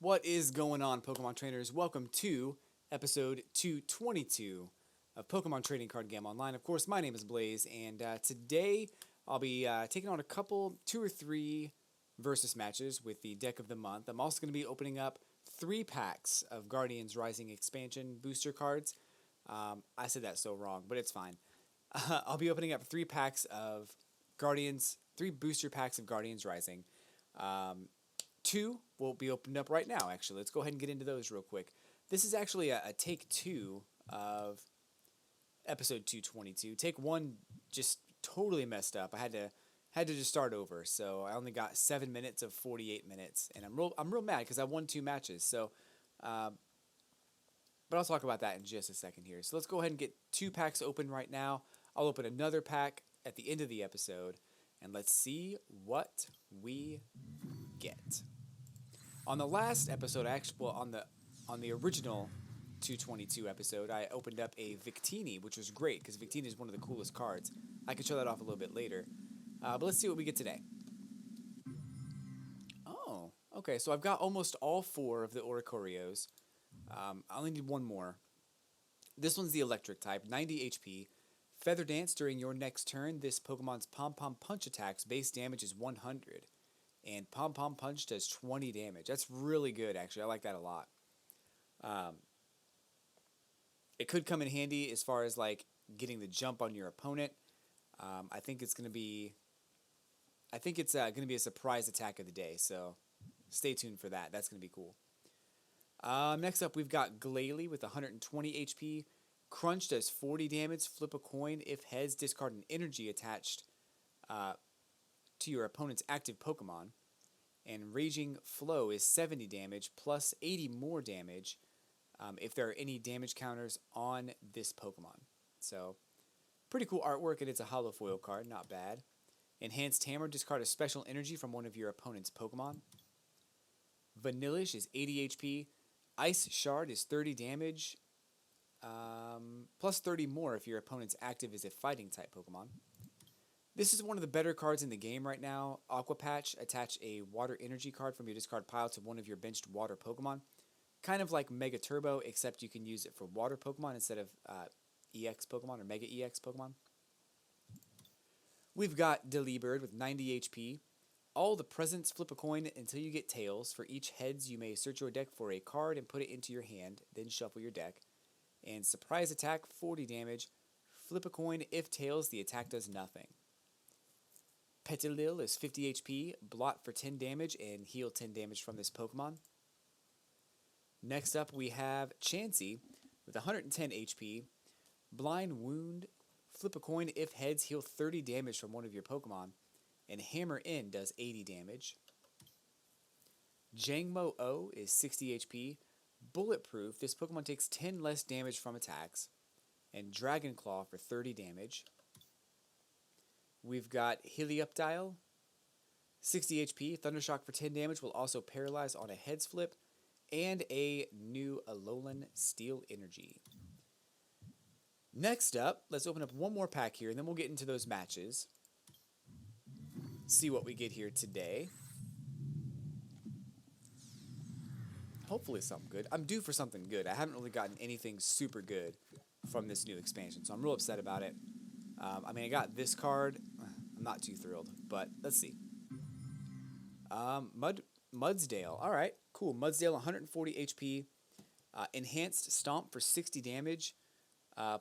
What is going on, Pokemon trainers? Welcome to episode 222 of Pokemon Trading Card Game Online. Of course, my name is Blaze, and today I'll be taking on a couple, two or three versus matches with the deck of the month. I'm also going to be opening up 3 packs of Guardians Rising expansion booster cards. I said that so wrong, but it's fine. I'll be opening up 3 packs of Guardians, 3 booster packs of Guardians Rising. 2 will be opened up right now, actually. Let's go ahead and get into those real quick. This is actually a take 2 of episode 222. Take 1 just totally messed up. I had to just start over, so I only got 7 minutes of 48 minutes, and I'm real mad because I won 2 matches. So, but I'll talk about that in just a second here. So let's go ahead and get 2 packs open right now. I'll open another pack at the end of the episode, and let's see what we get. On the last episode, on the original 222 episode, I opened up a Victini, which was great because Victini is one of the coolest cards. I can show that off a little bit later. But let's see what we get today. Oh, okay. So I've got almost all 4 of the Oricorios. I only need 1 more. This one's the electric type, 90 HP. Feather Dance during your next turn. This Pokemon's Pom Pom Punch attacks base damage is 100. And Pom Pom Punch does 20 damage. That's really good, actually. I like that a lot. It could come in handy as far as like getting the jump on your opponent. I think it's gonna be a surprise attack of the day. So stay tuned for that. That's gonna be cool. Next up, we've got Glalie with 120 HP. Crunch does 40 damage. Flip a coin. If heads, discard an energy attached to your opponent's active Pokemon. And Raging Flow is 70 damage plus 80 more damage if there are any damage counters on this Pokemon. So, pretty cool artwork, and it's a holo foil card, not bad. Enhanced Hammer, discard a special energy from one of your opponent's Pokemon. Vanillish is 80 HP. Ice Shard is 30 damage, plus 30 more if your opponent's active is a fighting type Pokemon. This is one of the better cards in the game right now. Aqua Patch, attach a water energy card from your discard pile to one of your benched water Pokemon. Kind of like Mega Turbo, except you can use it for water Pokemon instead of EX Pokemon or Mega EX Pokemon. We've got Delibird with 90 HP. All the presents, flip a coin until you get tails. For each heads, you may search your deck for a card and put it into your hand, then shuffle your deck. And surprise attack, 40 damage. Flip a coin. If tails, the attack does nothing. Petilil is 50 HP, blot for 10 damage, and heal 10 damage from this Pokemon. Next up, we have Chansey with 110 HP, blind wound, flip a coin. If heads, heal 30 damage from one of your Pokemon, and Hammer In does 80 damage. Jangmo O is 60 HP, bulletproof. This Pokemon takes 10 less damage from attacks, and Dragon Claw for 30 damage. We've got Helioptile, 60 HP. Thundershock for 10 damage will also paralyze on a heads flip. And a new Alolan Steel Energy. Next up, let's open up 1 more pack here, and then we'll get into those matches. See what we get here today. Hopefully something good. I'm due for something good. I haven't really gotten anything super good from this new expansion, so I'm real upset about it. I got this card. I'm not too thrilled, but let's see. Mudsdale. All right, cool. Mudsdale, 140 HP. Enhanced Stomp for 60 damage,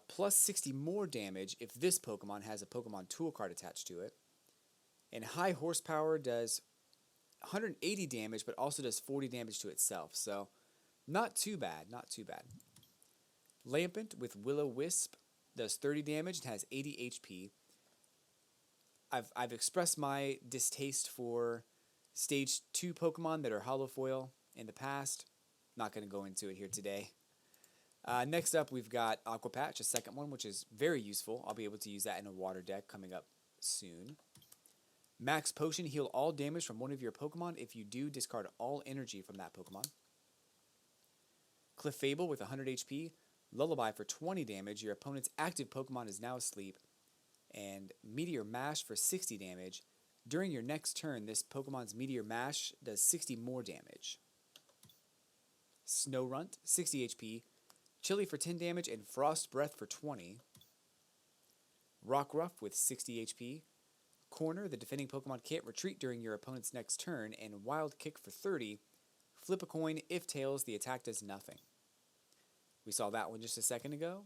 plus 60 more damage if this Pokemon has a Pokemon Tool card attached to it. And High Horsepower does 180 damage, but also does 40 damage to itself. So, not too bad, not too bad. Lampent with Will-O-Wisp does 30 damage and has 80 HP. I've expressed my distaste for Stage 2 Pokemon that are holo foil in the past. Not going to go into it here today. Next up, we've got Aqua Patch, a second one, which is very useful. I'll be able to use that in a water deck coming up soon. Max Potion, heal all damage from one of your Pokemon. If you do, discard all energy from that Pokemon. Clefable with 100 HP. Lullaby for 20 damage. Your opponent's active Pokemon is now asleep. And Meteor Mash for 60 damage. During your next turn, this Pokemon's Meteor Mash does 60 more damage. Snorunt, 60 HP, Chilly for 10 damage, and Frost Breath for 20. Rockruff with 60 HP. Corner, the defending Pokemon can't retreat during your opponent's next turn, and Wild Kick for 30. Flip a coin. If tails, the attack does nothing. We saw that one just a second ago.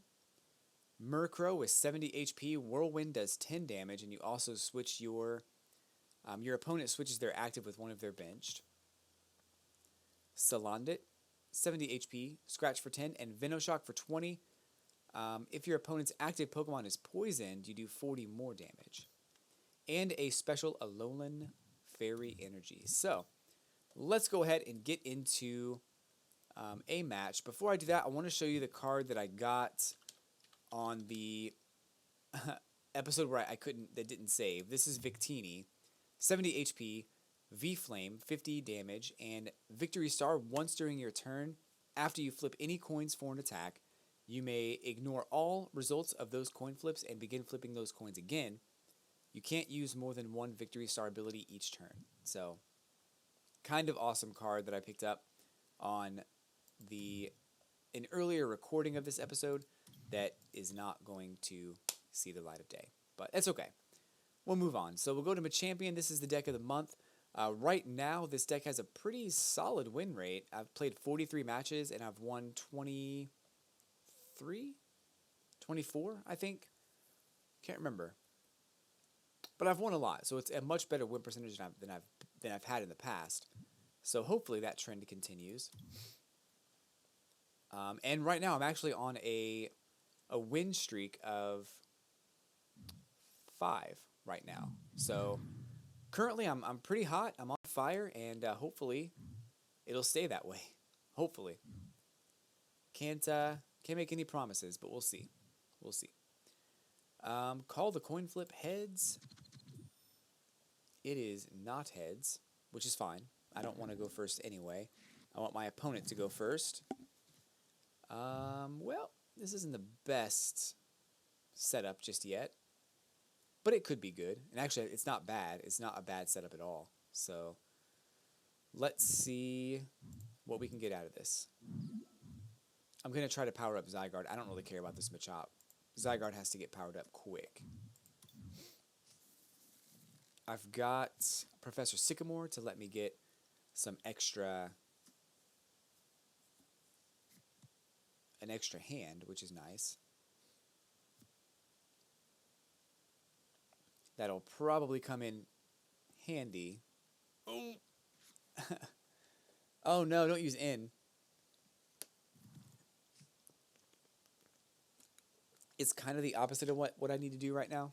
Murkrow with 70 HP. Whirlwind does 10 damage, and you also switch your opponent switches their active with one of their benched. Salandit, 70 HP, Scratch for 10, and Venoshock for 20. If your opponent's active Pokemon is poisoned, you do 40 more damage. And a special Alolan Fairy Energy. So, let's go ahead and get into a match. Before I do that, I want to show you the card that I got on the episode where that didn't save. This is Victini, 70 HP, V-Flame, 50 damage, and Victory Star. Once during your turn, after you flip any coins for an attack, you may ignore all results of those coin flips and begin flipping those coins again. You can't use more than one Victory Star ability each turn. So, kind of awesome card that I picked up on an earlier recording of this episode that is not going to see the light of day. But that's okay. We'll move on. So we'll go to Machampion. This is the deck of the month. Right now, this deck has a pretty solid win rate. I've played 43 matches, and I've won 23? 24, I think. Can't remember. But I've won a lot, so it's a much better win percentage than I've had in the past. So hopefully that trend continues. And right now I'm actually on a win streak of 5 right now. So currently I'm pretty hot. I'm on fire, and hopefully it'll stay that way. Hopefully. Can't make any promises, but we'll see. We'll see. Call the coin flip heads. It is not heads, which is fine. I don't want to go first anyway. I want my opponent to go first. Well, this isn't the best setup just yet, but it could be good. And actually, it's not bad. It's not a bad setup at all. So, let's see what we can get out of this. I'm going to try to power up Zygarde. I don't really care about this Machop. Zygarde has to get powered up quick. I've got Professor Sycamore to let me get some an extra hand, which is nice. That'll probably come in handy. Oh, oh no, don't use N. It's kind of the opposite of what I need to do right now.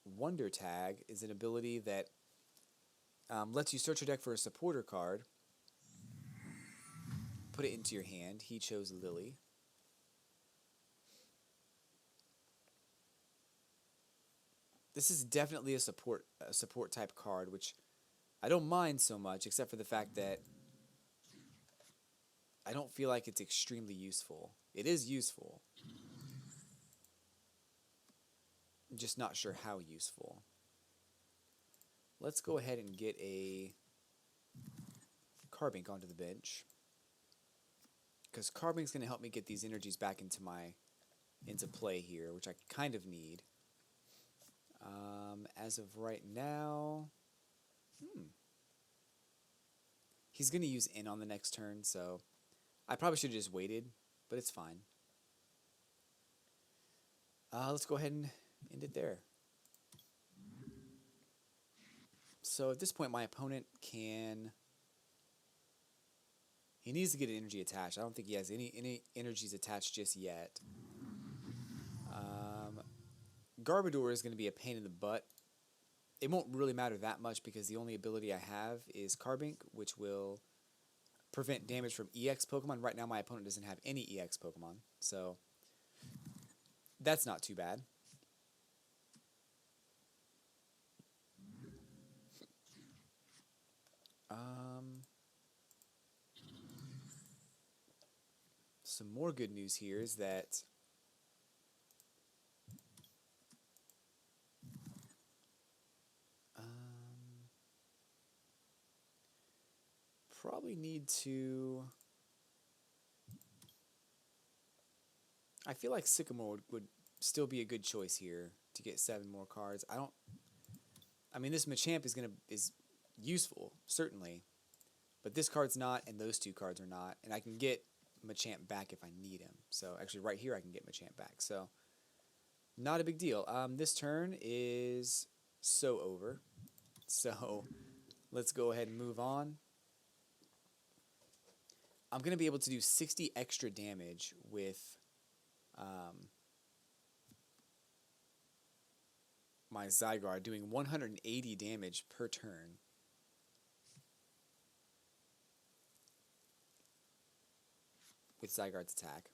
Wonder Tag is an ability that lets you search your deck for a supporter card. Put it into your hand. He chose Lily. This is definitely a support type card, which I don't mind so much, except for the fact that I don't feel like it's extremely useful. It is useful. I'm just not sure how useful. Let's go ahead and get a Carbink onto the bench, because Carbink's going to help me get these energies back into play here, which I kind of need. As of right now, he's going to use N on the next turn, so I probably should have just waited, but it's fine. Let's go ahead and end it there. So at this point, my opponent he needs to get an energy attached. I don't think he has any energies attached just yet. Garbodor is going to be a pain in the butt. It won't really matter that much because the only ability I have is Carbink, which will prevent damage from EX Pokemon. Right now, my opponent doesn't have any EX Pokemon, so that's not too bad. Some more good news here is that probably need to... I feel like Sycamore would still be a good choice here to get 7 more cards. I mean, this Machamp is useful, certainly. But this card's not, and those 2 cards are not. And I can get Machamp back if I need him. So, actually, right here I can get Machamp back. So, not a big deal. This turn is so over. So, let's go ahead and move on. I'm going to be able to do 60 extra damage with my Zygarde, doing 180 damage per turn. With Zygarde's attack.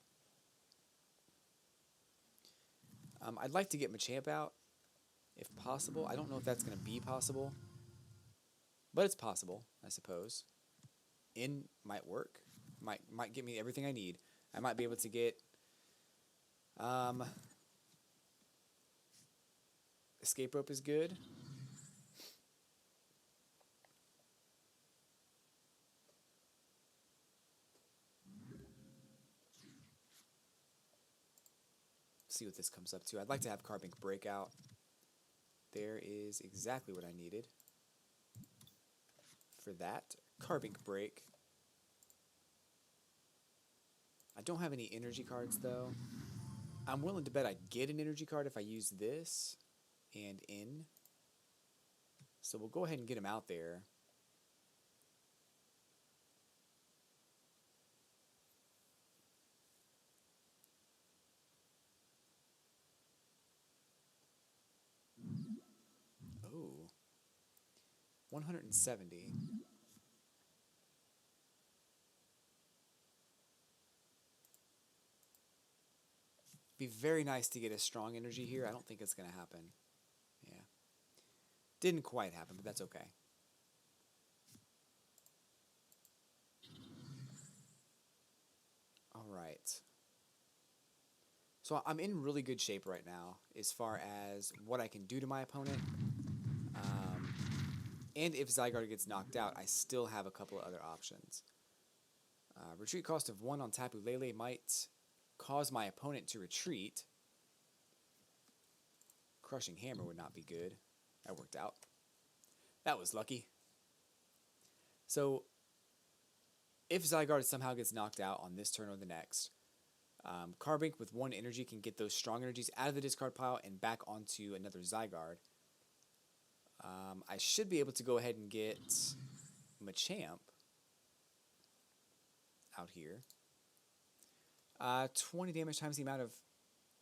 I'd like to get Machamp out, if possible. I don't know if that's going to be possible, but it's possible, I suppose. In might work. Might get me everything I need. I might be able to get Escape Rope is good. See what this comes up to. I'd like to have Carbink Breakout. There is exactly what I needed for that. Carbink Break. I don't have any energy cards, though. I'm willing to bet I'd get an energy card if I use this and in. So we'll go ahead and get him out there. Oh. 170. Be very nice to get a strong energy here. I don't think it's going to happen. Yeah. Didn't quite happen, but that's okay. All right. So I'm in really good shape right now as far as what I can do to my opponent. And if Zygarde gets knocked out, I still have a couple of other options. Retreat cost of 1 on Tapu Lele might cause my opponent to retreat. Crushing Hammer would not be good. That worked out. That was lucky. So, if Zygarde somehow gets knocked out on this turn or the next, Carbink with 1 energy can get those strong energies out of the discard pile and back onto another Zygarde. I should be able to go ahead and get Machamp out here. 20 damage times the amount of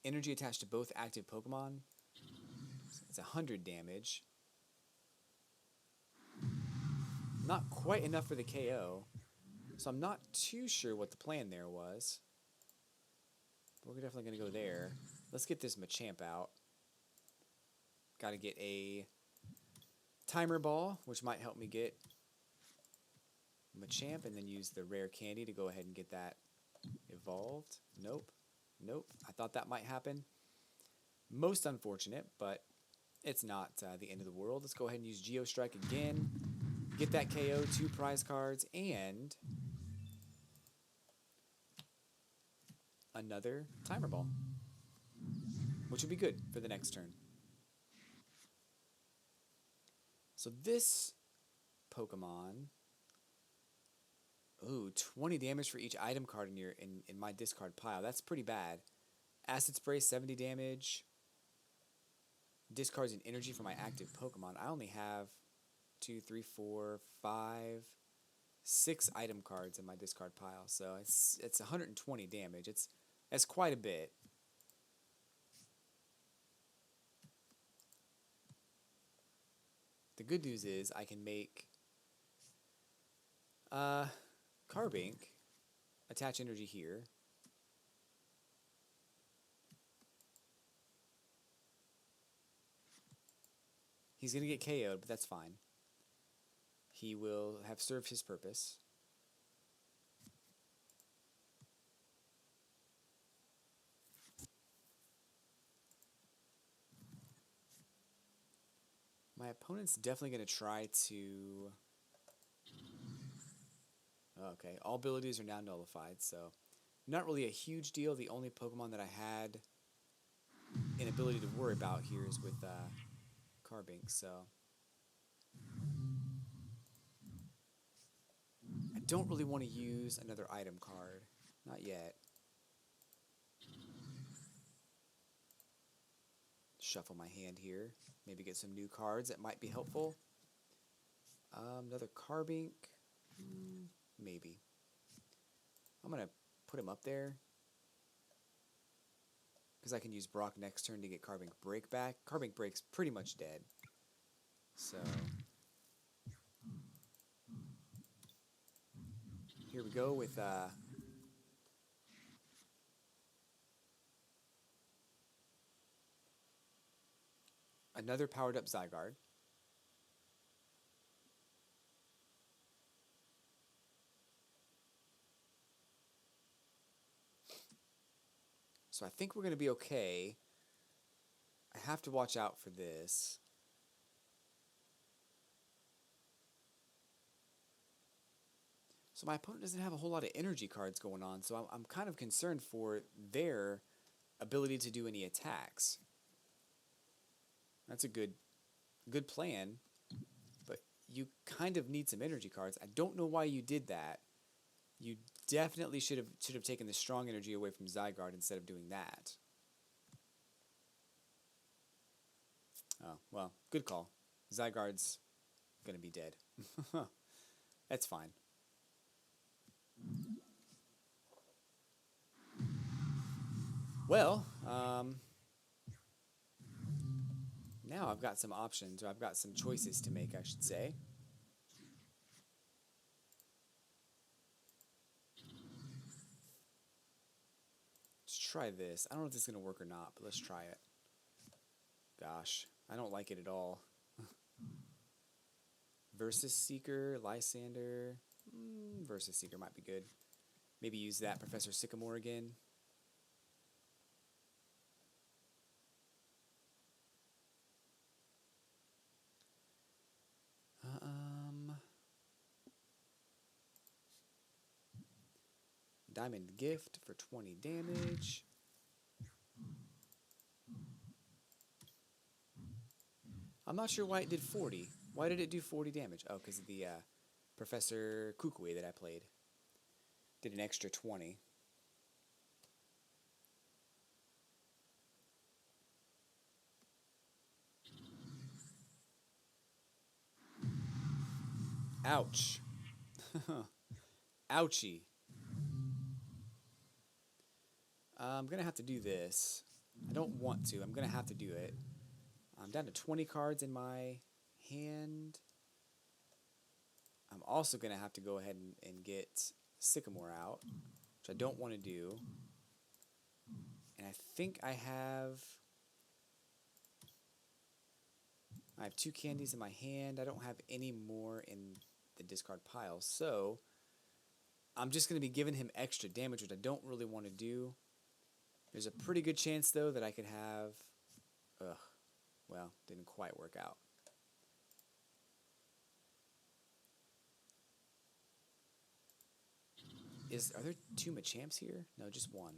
energy attached to both active Pokemon. It's 100 damage. Not quite enough for the KO. So I'm not too sure what the plan there was. But we're definitely going to go there. Let's get this Machamp out. Got to get a Timer Ball, which might help me get Machamp, and then use the rare candy to go ahead and get that evolved. Nope. Nope. I thought that might happen. Most unfortunate, but it's not the end of the world. Let's go ahead and use Geostrike again. Get that KO, 2 prize cards, and another Timer Ball, which would be good for the next turn. So this Pokemon, ooh, 20 damage for each item card in my discard pile. That's pretty bad. Acid Spray, 70 damage. Discards an energy for my active Pokemon. I only have 2, 3, 4, 5, 6 item cards in my discard pile, so it's 120 damage. That's quite a bit. The good news is I can make Carbink attach energy here. He's going to get KO'd, but that's fine. He will have served his purpose. My opponent's definitely going to try to Okay, all abilities are now nullified, so not really a huge deal. The only Pokemon that I had an ability to worry about here is with Carbink, so I don't really want to use another item card. Not yet. Shuffle my hand here. Maybe get some new cards that might be helpful. Another Carbink. Maybe. I'm going to put him up there, because I can use Brock next turn to get Carbink Break back. Carbink Break's pretty much dead. So here we go with another powered up Zygarde. So I think we're going to be okay. I have to watch out for this. So my opponent doesn't have a whole lot of energy cards going on, so I'm kind of concerned for their ability to do any attacks. That's a good plan, but you kind of need some energy cards. I don't know why you did that. You definitely should have taken the strong energy away from Zygarde instead of doing that. Oh, well, good call. Zygarde's gonna be dead. That's fine. Well, now I've got some options, or I've got some choices to make, I should say. Let's try this. I don't know if this is going to work or not, but let's try it. Gosh, I don't like it at all. Versus Seeker, Lysander. Versus Seeker might be good. Maybe use that Professor Sycamore again. Diamond Gift for 20 damage. I'm not sure why it did 40. Why did it do 40 damage? Oh, because of the Professor Kukui that I played. Did an extra 20. Ouch. Ouchie. I'm going to have to do this. I don't want to. I'm going to have to do it. I'm down to 20 cards in my hand. I'm also going to have to go ahead and get Sycamore out, which I don't want to do. And I think I have 2 candies in my hand. I don't have any more in the discard pile. So I'm just going to be giving him extra damage, which I don't really want to do. There's a pretty good chance, though, that I could have... well, didn't quite work out. Are there 2 Machamps here? No, just 1.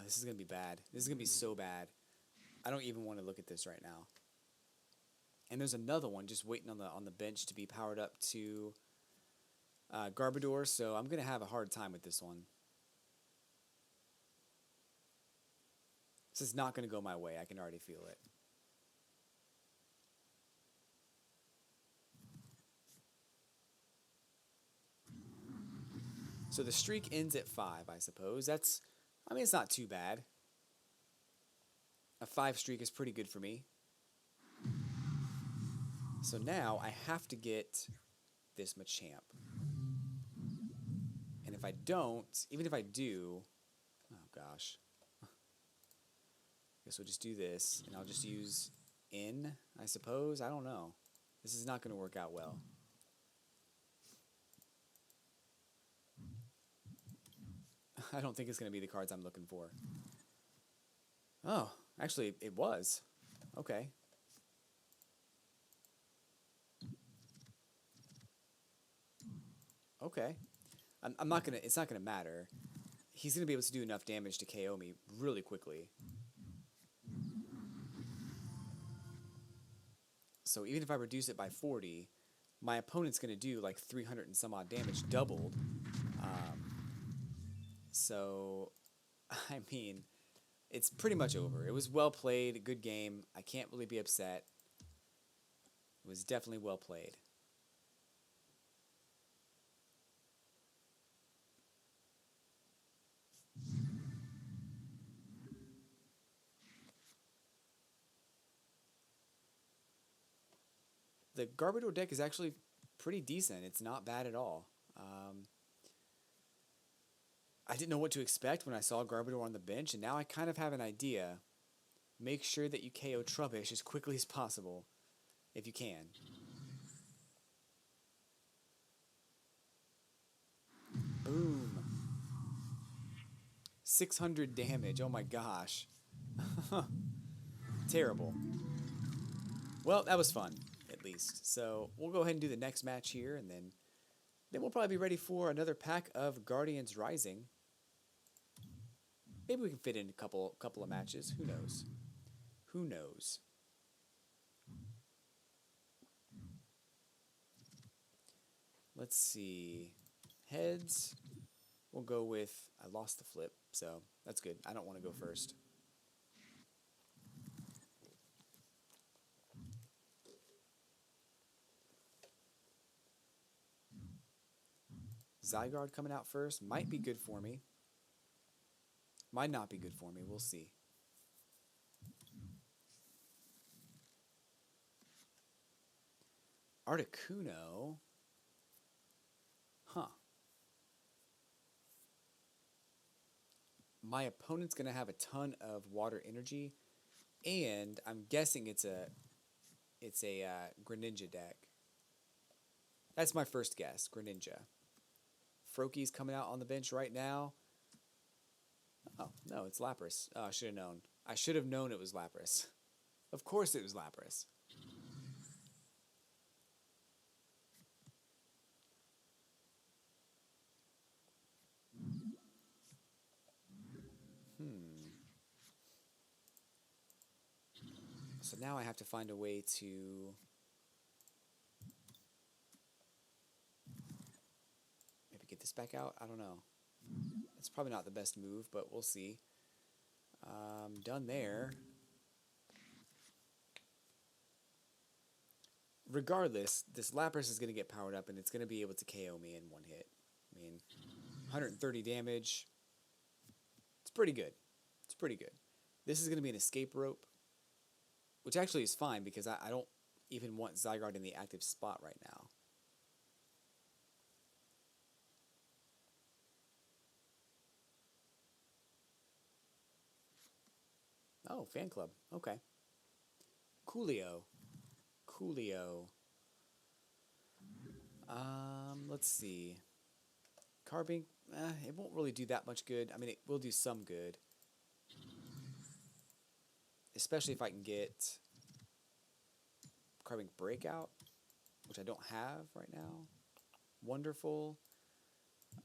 This is going to be bad. This is going to be so bad. I don't even want to look at this right now. And there's another one just waiting on the bench to be powered up to Garbodor, so I'm going to have a hard time with this one. This is not going to go my way. I can already feel it. So the streak ends at 5, I suppose. I mean, it's not too bad. A 5 streak is pretty good for me. So now I have to get this Machamp. And if I don't, even if I do... Oh, gosh. Guess we'll just do this, and I'll just use N, I suppose. I don't know. This is not going to work out well. I don't think it's going to be the cards I'm looking for. Oh, actually, it was. Okay. Okay. I'm not gonna. It's not gonna matter. He's gonna be able to do enough damage to KO me really quickly. So even if I reduce it by 40, my opponent's gonna do like 300 and some odd damage, doubled. So, I mean, it's pretty much over. It was well played, a good game. I can't really be upset. It was definitely well played. The Garbodor deck is actually pretty decent. It's not bad at all. I didn't know what to expect when I saw Garbodor on the bench, and now I kind of have an idea. Make sure that you KO Trubbish as quickly as possible, if you can. Boom. 600 damage. Oh my gosh. Terrible. Well, that was fun, at least. So we'll go ahead and do the next match here, and then we'll probably be ready for another pack of Guardians Rising. Maybe we can fit in a couple of matches. Who knows? Who knows? Let's see. Heads. We'll go with... I lost the flip, so that's good. I don't want to go first. Zygarde coming out first. Might be good for me. Might not be good for me. We'll see. Articuno. Huh. My opponent's going to have a ton of water energy, and I'm guessing it's a Greninja deck. That's my first guess, Greninja. Froakie's coming out on the bench right now. Oh, no, it's Lapras. Oh, I should have known. I should have known it was Lapras. Of course it was Lapras. So now I have to find a way to... maybe get this back out? I don't know. It's probably not the best move, but we'll see. Done there. Regardless, this Lapras is going to get powered up, and it's going to be able to KO me in one hit. I mean, 130 damage. It's pretty good. It's pretty good. This is going to be an escape rope, which actually is fine because I don't even want Zygarde in the active spot right now. Oh, fan club. Okay. Coolio. Coolio. Let's see. Carbink, it won't really do that much good. I mean, it will do some good. Especially if I can get Carbink Breakout, which I don't have right now. Wonderful.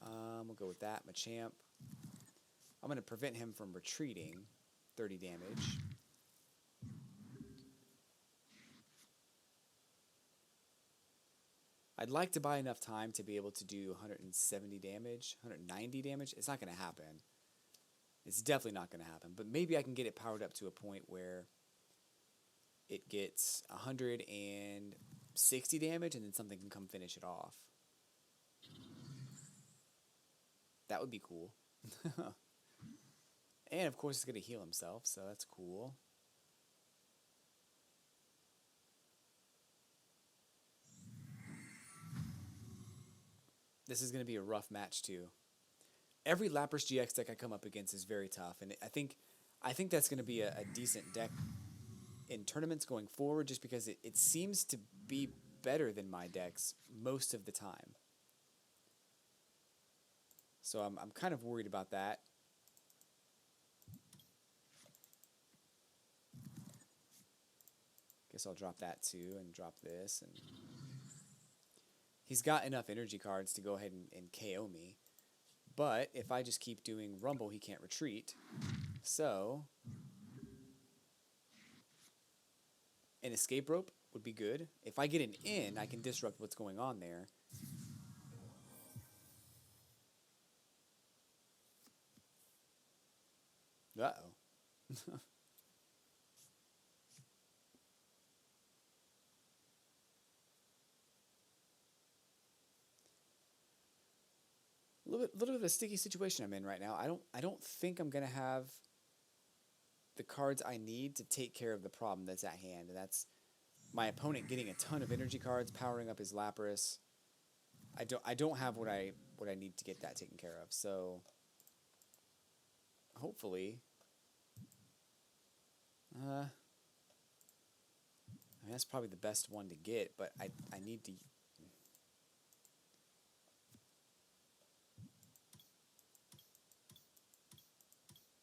We'll go with that. Machamp. I'm going to prevent him from retreating. 30 damage. I'd like to buy enough time to be able to do 170 damage, 190 damage. It's not going to happen. It's definitely not going to happen. But maybe I can get it powered up to a point where it gets 160 damage and then something can come finish it off. That would be cool. And of course it's going to heal himself, so that's cool. This is going to be a rough match too. Every Lapras GX deck I come up against is very tough, and I think that's going to be a decent deck in tournaments going forward, just because it seems to be better than my decks most of the time. So I'm kind of worried about that. Guess I'll drop that too and drop this, and He's got enough energy cards to go ahead and KO me. But if I just keep doing Rumble, he can't retreat. So an escape rope would be good. If I get an in, I can disrupt what's going on there. Uh-oh. Little bit of a sticky situation I'm in right now. I don't think I'm gonna have the cards I need to take care of the problem that's at hand. And that's my opponent getting a ton of energy cards, powering up his Lapras. I don't have what I need to get that taken care of. So hopefully, I mean, that's probably the best one to get, but I need to.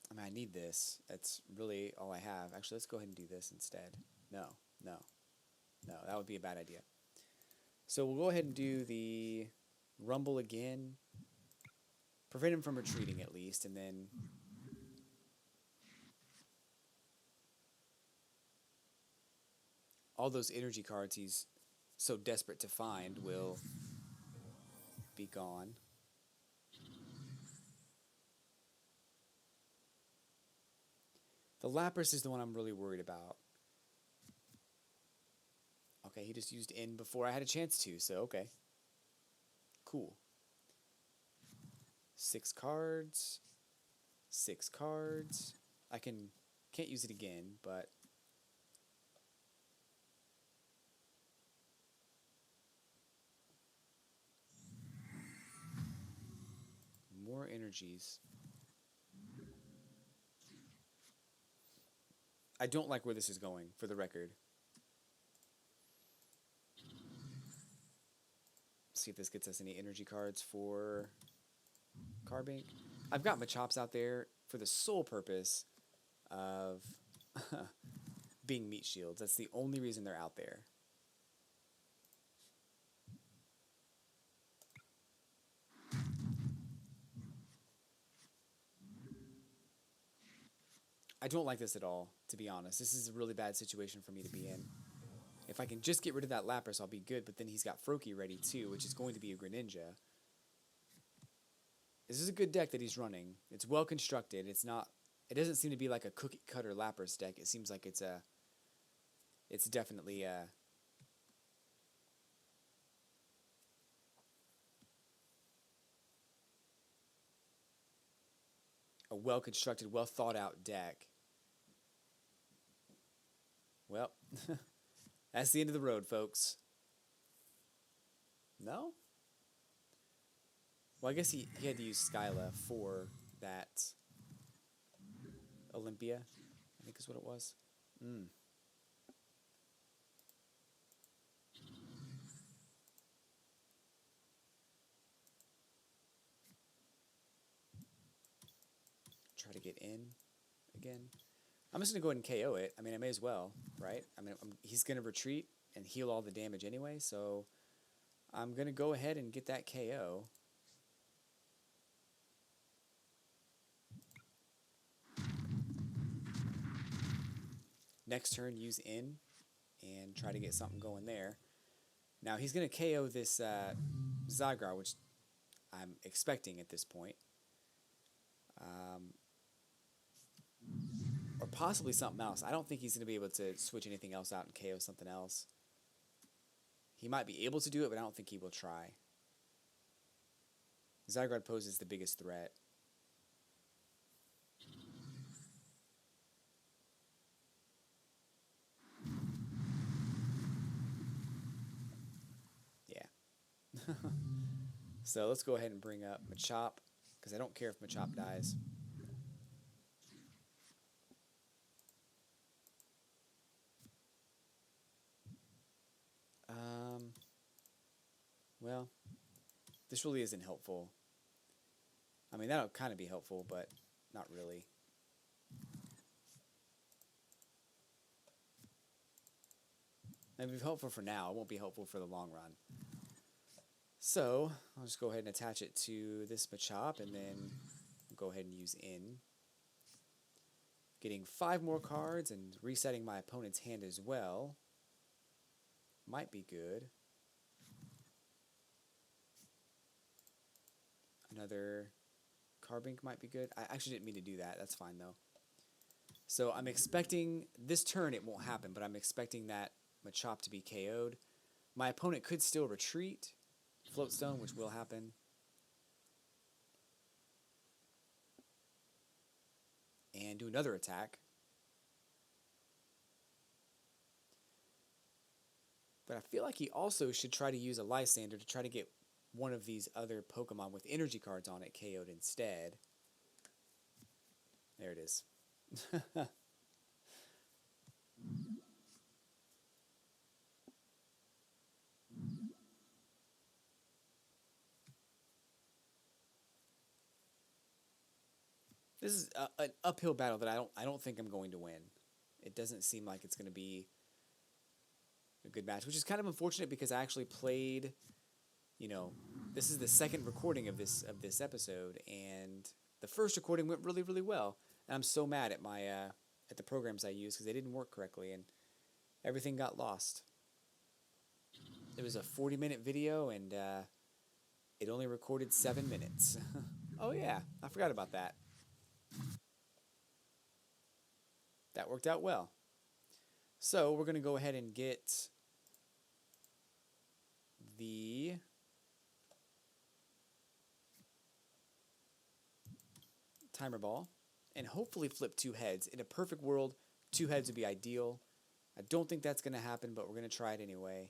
I mean, I need this. That's really all I have. Actually, let's go ahead and do this instead. No, no, no. That would be a bad idea. So we'll go ahead and do the Rumble again. Prevent him from retreating at least, and then all those energy cards he's so desperate to find will be gone. The Lapras is the one I'm really worried about. Okay, he just used in before I had a chance to, so okay. Cool. 6 cards. 6 cards. Can't use it again, but more energies. I don't like where this is going, for the record. See if this gets us any energy cards for Carbink. I've got Machops out there for the sole purpose of being meat shields. That's the only reason they're out there. I don't like this at all, to be honest. This is a really bad situation for me to be in. If I can just get rid of that Lapras, I'll be good, but then he's got Froakie ready too, which is going to be a Greninja. This is a good deck that he's running. It's well constructed. It doesn't seem to be like a cookie cutter Lapras deck. It seems like it's definitely a well constructed, well thought out deck. Well, that's the end of the road, folks. No? Well, I guess he had to use Skyla for that Olympia, I think is what it was. Try to get in again. I'm just going to go ahead and KO it. I mean, I may as well, right? I mean, he's going to retreat and heal all the damage anyway, so I'm going to go ahead and get that KO. Next turn, use in and try to get something going there. Now, he's going to KO this Zygarde, which I'm expecting at this point. Or possibly something else. I don't think he's going to be able to switch anything else out and KO something else. He might be able to do it, but I don't think he will try. Zygarde poses the biggest threat. Yeah. So let's go ahead and bring up Machop, because I don't care if Machop dies. Well, this really isn't helpful. I mean, that'll kind of be helpful, but not really. It'll be helpful for now. It won't be helpful for the long run. So I'll just go ahead and attach it to this Machop, and then go ahead and use in. Getting 5 more cards and resetting my opponent's hand as well might be good. Another Carbink might be good. I actually didn't mean to do that. That's fine though. So I'm expecting this turn it won't happen, but I'm expecting that Machop to be KO'd. My opponent could still retreat, Float Stone, which will happen. And do another attack. But I feel like he also should try to use a Lysander to try to get one of these other Pokemon with energy cards on it KO'd instead. There it is. This is an uphill battle that I don't think I'm going to win. It doesn't seem like it's going to be a good match, which is kind of unfortunate because I actually played, you know, this is the second recording of this episode, and the first recording went really, really well. And I'm so mad at my at the programs I used because they didn't work correctly and everything got lost. It was a 40-minute video and it only recorded 7 minutes. Oh yeah, I forgot about that. That worked out well. So we're going to go ahead and get the timer ball and hopefully flip 2 heads. In a perfect world, 2 heads would be ideal. I don't think that's going to happen, but we're going to try it anyway.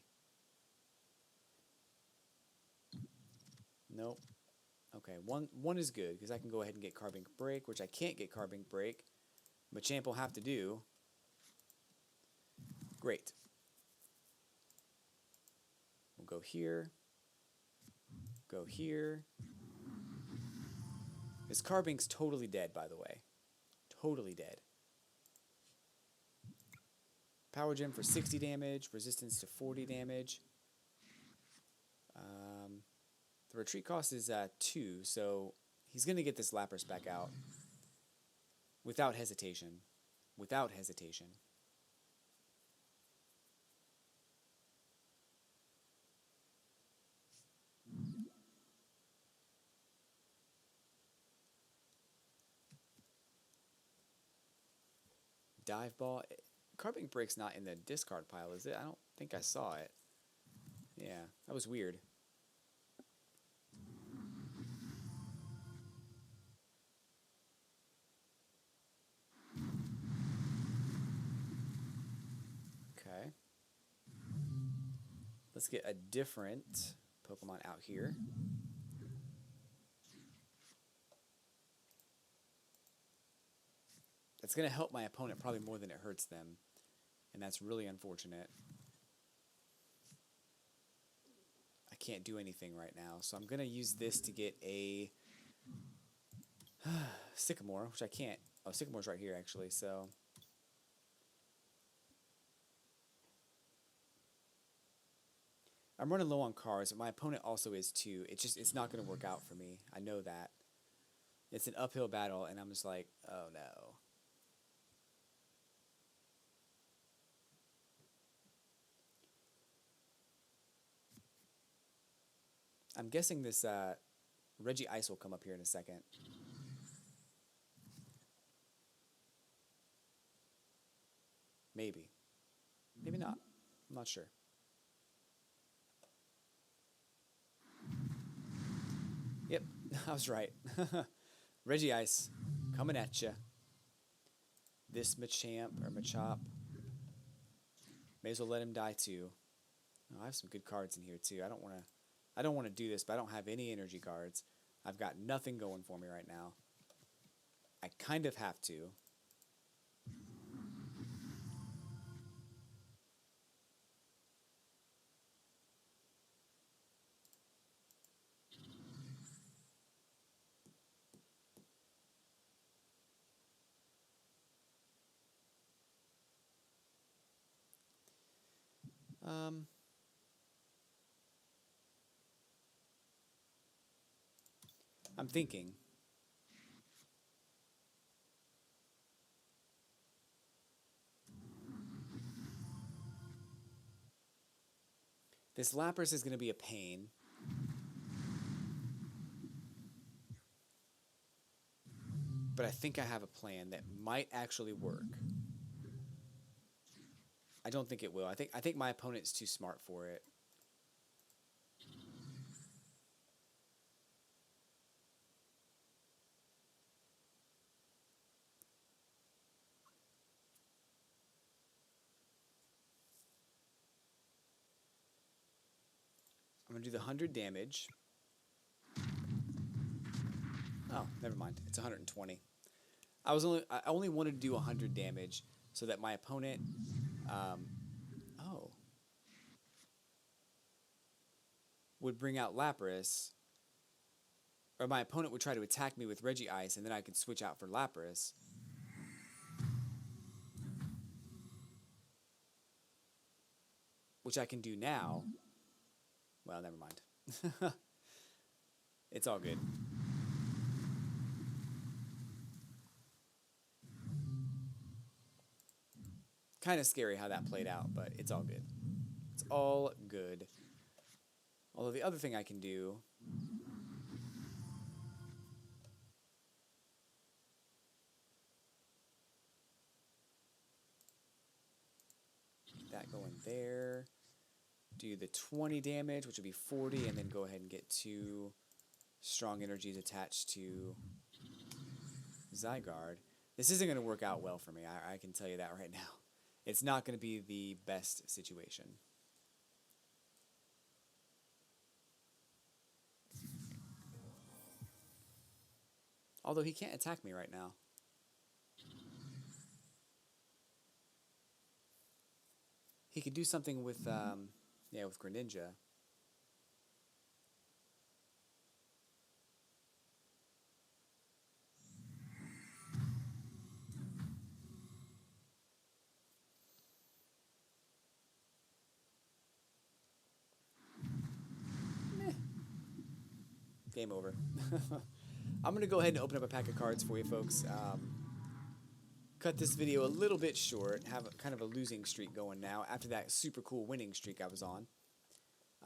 Nope. Okay, one is good because I can go ahead and get Carbink Break, which I can't get Carbink Break. Machamp will have to do. Great. We'll go here. Go here. This Carbink's totally dead, by the way. Totally dead. Power Gem for 60 damage, resistance to 40 damage. The retreat cost is 2, so he's going to get this Lapras back out. Without hesitation. Without hesitation. Dive Ball. Carbink Break's not in the discard pile, is it? I don't think I saw it. Yeah, that was weird. Okay. Let's get a different Pokemon out here. That's going to help my opponent probably more than it hurts them. And that's really unfortunate. I can't do anything right now. So I'm going to use this to get a Sycamore, which I can't. Oh, Sycamore's right here, actually. So I'm running low on cards, but my opponent also is too. It's not going to work out for me. I know that. It's an uphill battle, and I'm just like, oh no. I'm guessing this Reggie Ice will come up here in a second. Maybe. Maybe not. I'm not sure. Yep, I was right. Reggie Ice coming at you. This Machamp or Machop. May as well let him die too. Oh, I have some good cards in here too. I don't want to do this, but I don't have any energy cards. I've got nothing going for me right now. I kind of have to. Um, I'm thinking. This Lapras is going to be a pain. But I think I have a plan that might actually work. I don't think it will. I think my opponent's too smart for it. I'm going to do the 100 damage. Oh, never mind. It's 120. I only wanted to do 100 damage so that my opponent um, oh, would bring out Lapras, or my opponent would try to attack me with Regice, and then I could switch out for Lapras. Which I can do now. Well, never mind. It's all good. Kind of scary how that played out, but it's all good. It's all good. Although the other thing I can do... that going there. Do the 20 damage, which would be 40, and then go ahead and get 2 strong energies attached to Zygarde. This isn't going to work out well for me, I can tell you that right now. It's not going to be the best situation. Although he can't attack me right now. He could do something with, yeah, with Greninja. Game over. I'm going to go ahead and open up a pack of cards for you folks. Cut this video a little bit short, have kind of a losing streak going now after that super cool winning streak I was on,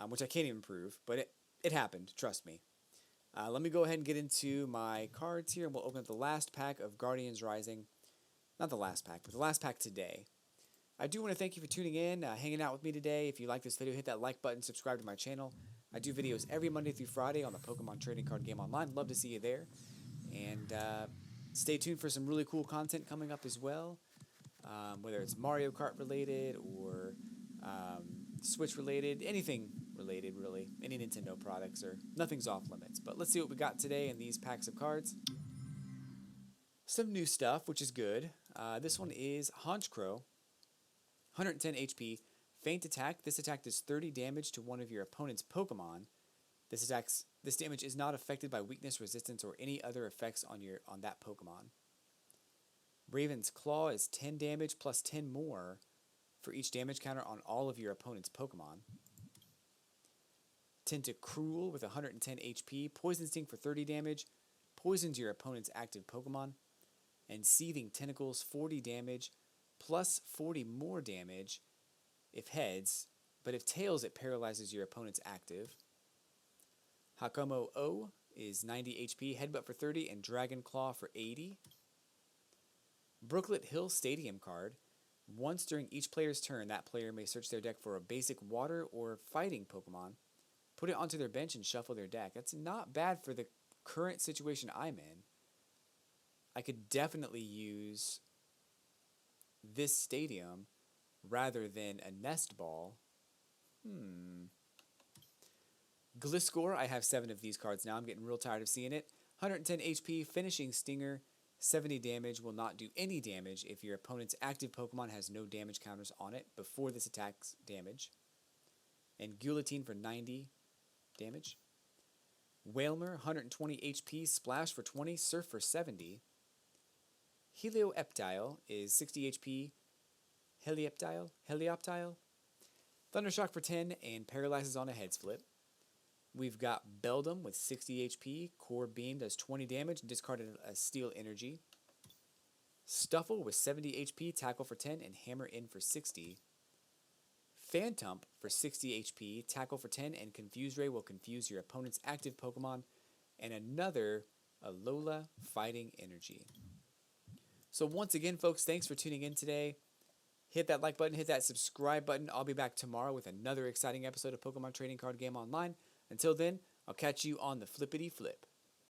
which I can't even prove, but it happened, trust me. Let me go ahead and get into my cards here, and we'll open up the last pack of Guardians Rising. Not the last pack, but the last pack today. I do want to thank you for tuning in, hanging out with me today. If you like this video, hit that like button, subscribe to my channel. I do videos every Monday through Friday on the Pokemon Trading Card Game Online. Love to see you there. And stay tuned for some really cool content coming up as well, whether it's Mario Kart related or Switch related, anything related really, any Nintendo products, or nothing's off limits. But let's see what we got today in these packs of cards. Some new stuff, which is good. This one is Honchkrow, 110 HP, Feint Attack. This attack does 30 damage to one of your opponent's Pokemon. This damage is not affected by weakness, resistance, or any other effects on that Pokemon. Raven's Claw is 10 damage plus 10 more for each damage counter on all of your opponent's Pokemon. Tentacruel with 110 HP, Poison Sting for 30 damage, poisons your opponent's active Pokemon. And Seething Tentacles, 40 damage plus 40 more damage if heads, but if tails it paralyzes your opponent's active. Hakomo O is 90 HP, Headbutt for 30, and Dragon Claw for 80. Brooklet Hill Stadium card. Once during each player's turn, that player may search their deck for a basic water or fighting Pokemon, put it onto their bench, and shuffle their deck. That's not bad for the current situation I'm in. I could definitely use this stadium rather than a nest ball. Gliscor, I have 7 of these cards now. I'm getting real tired of seeing it. 110 HP, Finishing Stinger, 70 damage, will not do any damage if your opponent's active Pokemon has no damage counters on it before this attack's damage. And Guillotine for 90 damage. Wailmer, 120 HP, Splash for 20, Surf for 70. Helioptile is 60 HP, Helioptile, Thundershock for 10, and paralyzes on a heads flip. We've got Beldum with 60 HP. Core Beam does 20 damage and discarded a Steel Energy. Stuffle with 70 HP, Tackle for 10, and Hammer in for 60. Phantump for 60 HP, Tackle for 10, and Confuse Ray will confuse your opponent's active Pokemon. And another Alola Fighting Energy. So once again, folks, thanks for tuning in today. Hit that like button, hit that subscribe button. I'll be back tomorrow with another exciting episode of Pokemon Trading Card Game Online. Until then, I'll catch you on the flippity flip.